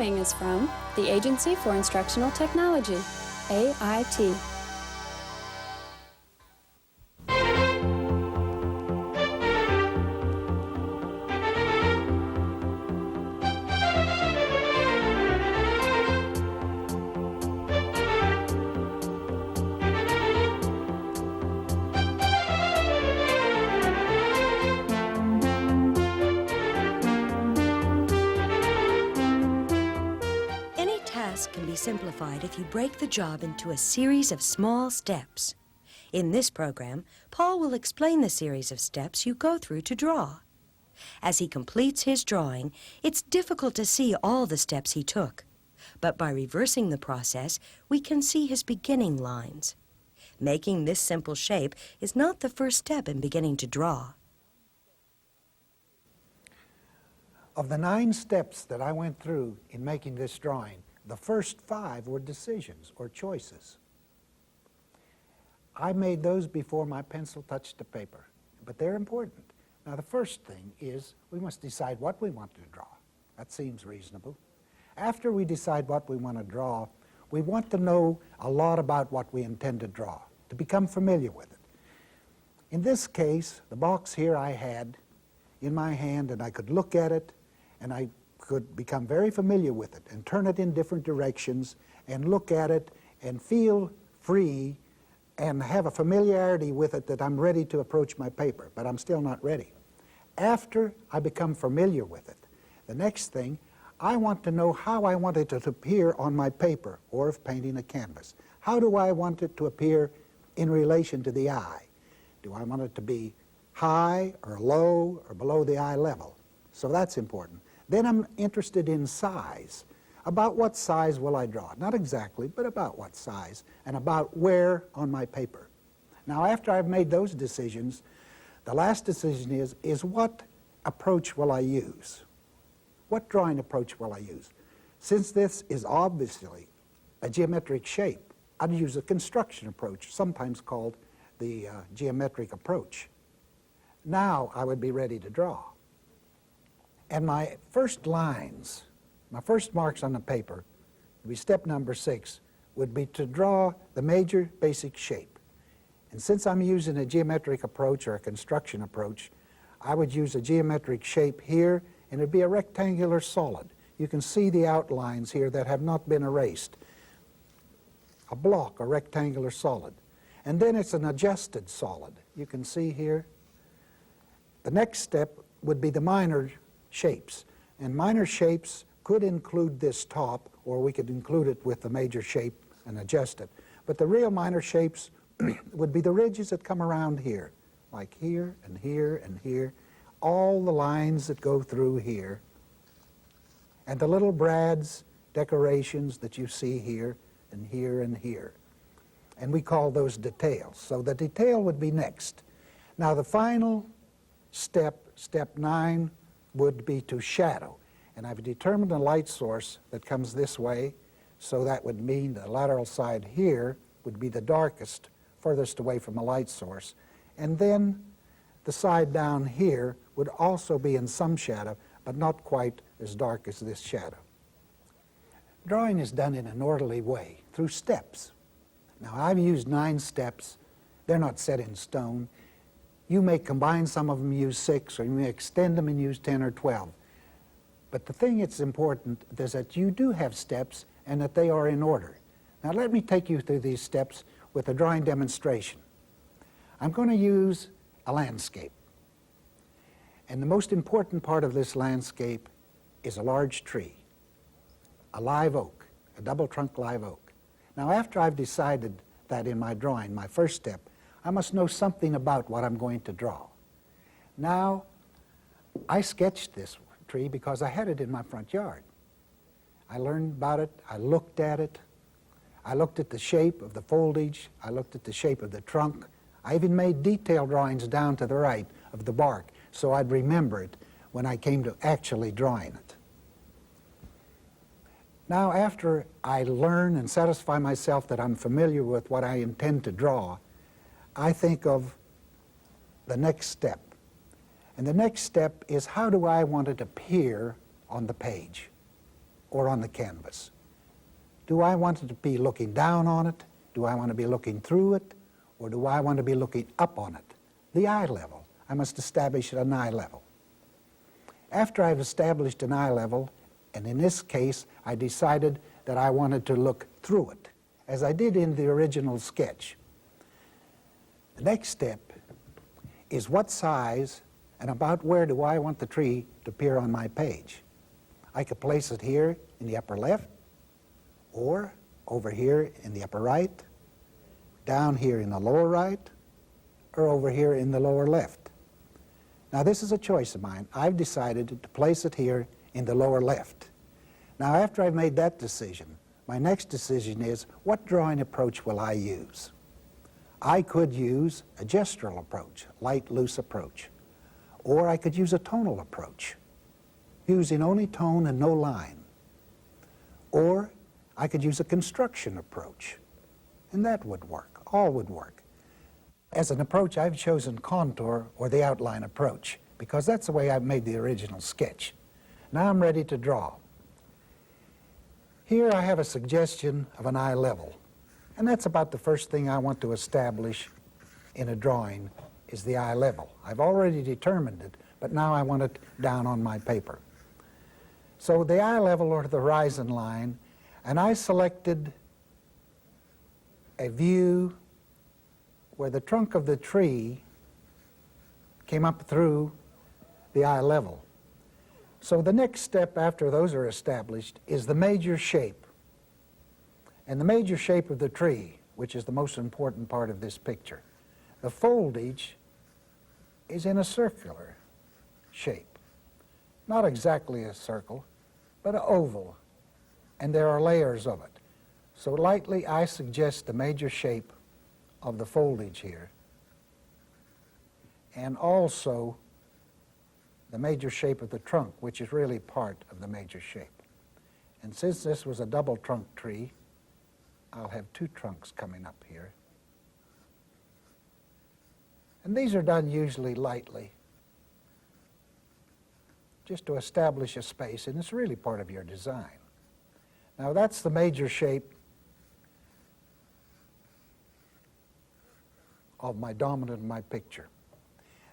following is from the Agency for Instructional Technology, AIT. Can be simplified if you break the job into a series of small steps. In this program, Paul will explain the series of steps you go through to draw. As he completes his drawing, it's difficult to see all the steps he took. But by reversing the process, we can see his beginning lines. Making this simple shape is not the first step in beginning to draw. Of the 9 steps that I went through in making this drawing, the first 5 were decisions or choices. I made those before my pencil touched the paper, but they're important. Now, the first thing is we must decide what we want to draw. That seems reasonable. After we decide what we want to draw, we want to know a lot about what we intend to draw, to become familiar with it. In this case, the box here I had in my hand, and I could look at it, and I could become very familiar with it and turn it in different directions and look at it and feel free and have a familiarity with it that I'm ready to approach my paper, but I'm still not ready. After I become familiar with it, the next thing, I want to know how I want it to appear on my paper or if painting a canvas. How do I want it to appear in relation to the eye? Do I want it to be high or low or below the eye level? So that's important. Then I'm interested in size. About what size will I draw? Not exactly, but about what size, and about where on my paper. Now, after I've made those decisions, the last decision is what approach will I use? What drawing approach will I use? Since this is obviously a geometric shape, I'd use a construction approach, sometimes called the geometric approach. Now I would be ready to draw. And my first lines, my first marks on the paper, would be step number 6, would be to draw the major basic shape. And since I'm using a geometric approach or a construction approach, I would use a geometric shape here, and it would be a rectangular solid. You can see the outlines here that have not been erased. A block, a rectangular solid. And then it's an adjusted solid. You can see here. The next step would be the minor shapes. And minor shapes could include this top, or we could include it with the major shape and adjust it. But the real minor shapes would be the ridges that come around here, like here and here and here, all the lines that go through here, and the little brads, decorations that you see here and here and here. And we call those details. So the detail would be next. Now the final step, step 9, would be to shadow. And I've determined a light source that comes this way, so that would mean the lateral side here would be the darkest, furthest away from the light source. And then the side down here would also be in some shadow, but not quite as dark as this shadow. Drawing is done in an orderly way, through steps. Now, I've used 9 steps. They're not set in stone. You may combine some of them, use 6, or you may extend them and use 10 or 12. But the thing that's important is that you do have steps and that they are in order. Now let me take you through these steps with a drawing demonstration. I'm going to use a landscape. And the most important part of this landscape is a large tree, a live oak, a double-trunk live oak. Now after I've decided that in my drawing, my first step, I must know something about what I'm going to draw. Now, I sketched this tree because I had it in my front yard. I learned about it, I looked at it, I looked at the shape of the foliage, I looked at the shape of the trunk. I even made detail drawings down to the right of the bark, so I'd remember it when I came to actually drawing it. Now, after I learn and satisfy myself that I'm familiar with what I intend to draw, I think of the next step. And the next step is, how do I want it to appear on the page or on the canvas? Do I want it to be looking down on it? Do I want to be looking through it? Or do I want to be looking up on it? The eye level. I must establish an eye level. After I've established an eye level, and in this case I decided that I wanted to look through it, as I did in the original sketch. The next step is what size and about where do I want the tree to appear on my page. I could place it here in the upper left, or over here in the upper right, down here in the lower right, or over here in the lower left. Now this is a choice of mine. I've decided to place it here in the lower left. Now after I've made that decision, my next decision is what drawing approach will I use? I could use a gestural approach, light, loose approach, or I could use a tonal approach, using only tone and no line. Or I could use a construction approach, and that would work, all would work. As an approach, I've chosen contour or the outline approach, because that's the way I've made the original sketch. Now I'm ready to draw. Here I have a suggestion of an eye level, and that's about the first thing I want to establish in a drawing, is the eye level. I've already determined it, but now I want it down on my paper. So the eye level or the horizon line, and I selected a view where the trunk of the tree came up through the eye level. So the next step after those are established is the major shape. And the major shape of the tree, which is the most important part of this picture. The foliage is in a circular shape. Not exactly a circle, but an oval. And there are layers of it. So lightly I suggest the major shape of the foliage here, and also the major shape of the trunk, which is really part of the major shape. And since this was a double trunk tree, I'll have two trunks coming up here. And these are done usually lightly, just to establish a space, and it's really part of your design. Now that's the major shape of my dominant in my picture.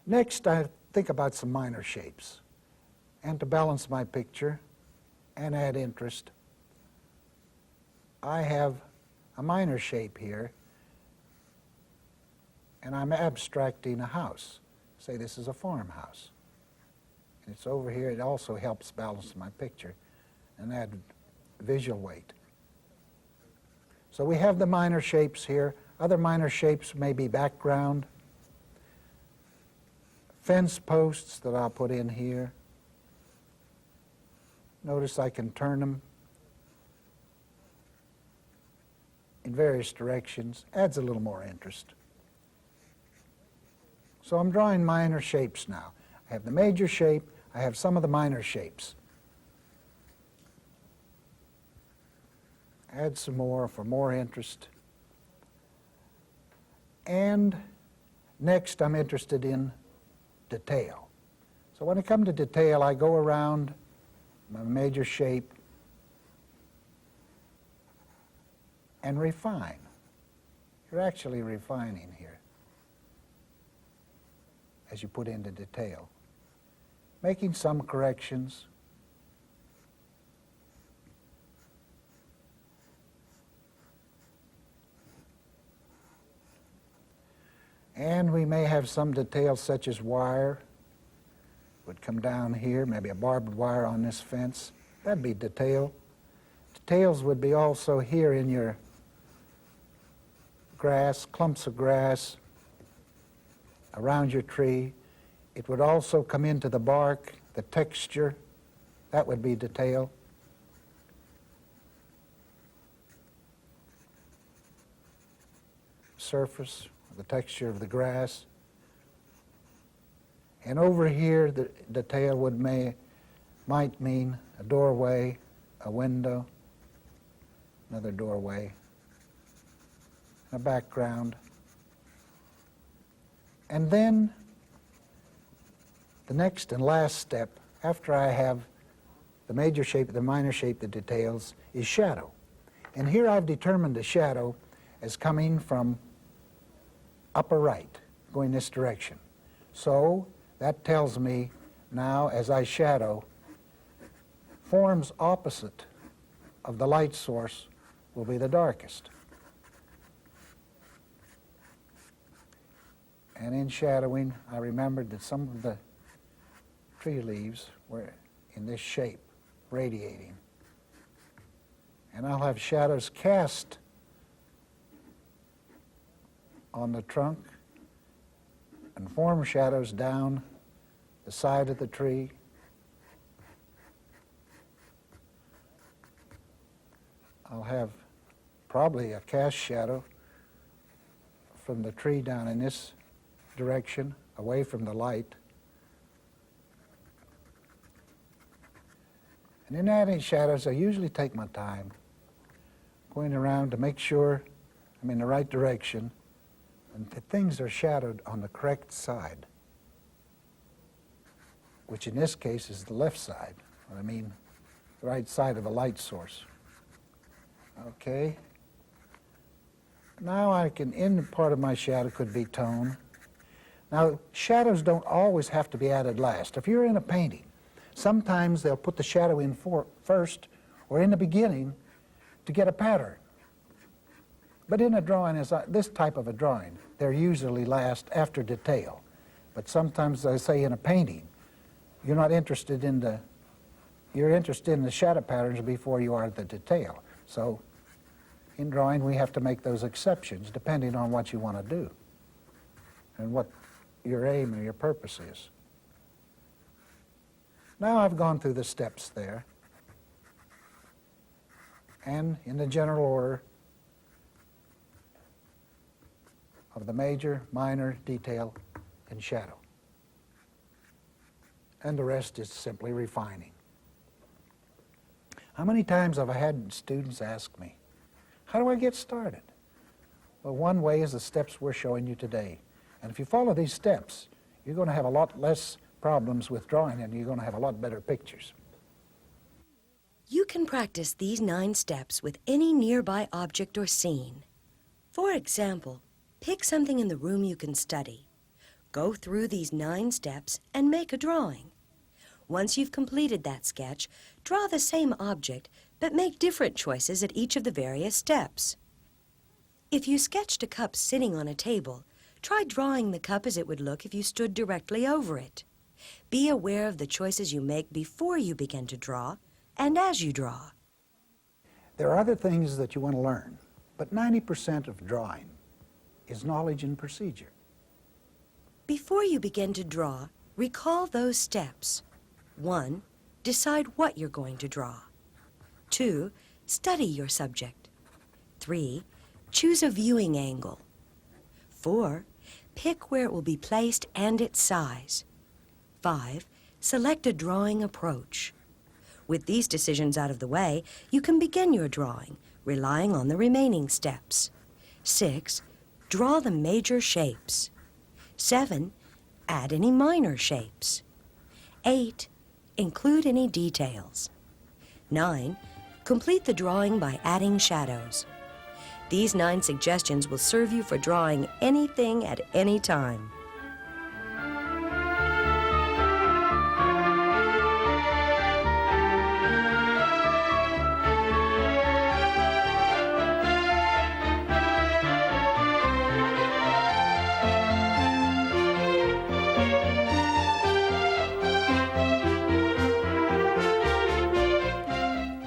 Next, I think about some minor shapes. And to balance my picture and add interest, I have a minor shape here, and I'm abstracting a house. Say this is a farmhouse. And it's over here. It also helps balance my picture and add visual weight. So we have the minor shapes here. Other minor shapes may be background, fence posts that I'll put in here. Notice I can turn them in various directions. Adds a little more interest. So I'm drawing minor shapes now. I have the major shape, I have some of the minor shapes. Add some more for more interest. And next I'm interested in detail. So when I come to detail, I go around my major shape and refine. You're actually refining here as you put into detail, making some corrections. And we may have some details such as wire would come down here, maybe a barbed wire on this fence. That'd be detail. Details would be also here in your grass, clumps of grass around your tree. It would also come into the bark, the texture. That would be detail. Surface, the texture of the grass. And over here, the detail might mean a doorway, a window, another doorway, a background. And then the next and last step, after I have the major shape, the minor shape, the details, is shadow. And here I've determined the shadow as coming from upper right, going this direction. So that tells me now, as I shadow, forms opposite of the light source will be the darkest. And in shadowing, I remembered that some of the tree leaves were in this shape, radiating. And I'll have shadows cast on the trunk and form shadows down the side of the tree. I'll have probably a cast shadow from the tree down in this direction, away from the light. And in adding shadows, I usually take my time, going around to make sure I'm in the right direction and that things are shadowed on the correct side, which in this case is the left side, I mean the right side of a light source. Okay. Now I can, in part of my shadow could be tone. Now, shadows don't always have to be added last. If you're in a painting, sometimes they'll put the shadow in first or in the beginning to get a pattern. But in a drawing, this type of a drawing, they're usually last after detail. But sometimes, I say in a painting, you're not interested in the, you're interested in the shadow patterns before you are the detail. So in drawing, we have to make those exceptions depending on what you want to do and what your aim or your purpose is. Now I've gone through the steps there, and in the general order of the major, minor, detail, and shadow. And the rest is simply refining. How many times have I had students ask me, how do I get started? Well, one way is the steps we're showing you today. And if you follow these steps, you're going to have a lot less problems with drawing and you're going to have a lot better pictures. You can practice these 9 steps with any nearby object or scene. For example, pick something in the room you can study. Go through these 9 steps and make a drawing. Once you've completed that sketch, draw the same object, but make different choices at each of the various steps. If you sketched a cup sitting on a table, try drawing the cup as it would look if you stood directly over it. Be aware of the choices you make before you begin to draw and as you draw. There are other things that you want to learn, but 90% of drawing is knowledge and procedure. Before you begin to draw, recall those steps. 1. Decide what you're going to draw. 2. Study your subject. 3. Choose a viewing angle. 4. Pick where it will be placed and its size. 5. Select a drawing approach. With these decisions out of the way, you can begin your drawing, relying on the remaining steps. 6. Draw the major shapes. 7. Add any minor shapes. 8. Include any details. 9. Complete the drawing by adding shadows. These 9 suggestions will serve you for drawing anything at any time.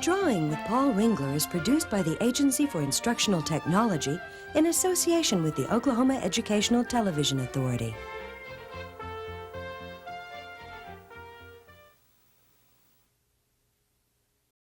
Drawing with Paul Ringler is produced by the Agency for Instructional Technology in association with the Oklahoma Educational Television Authority.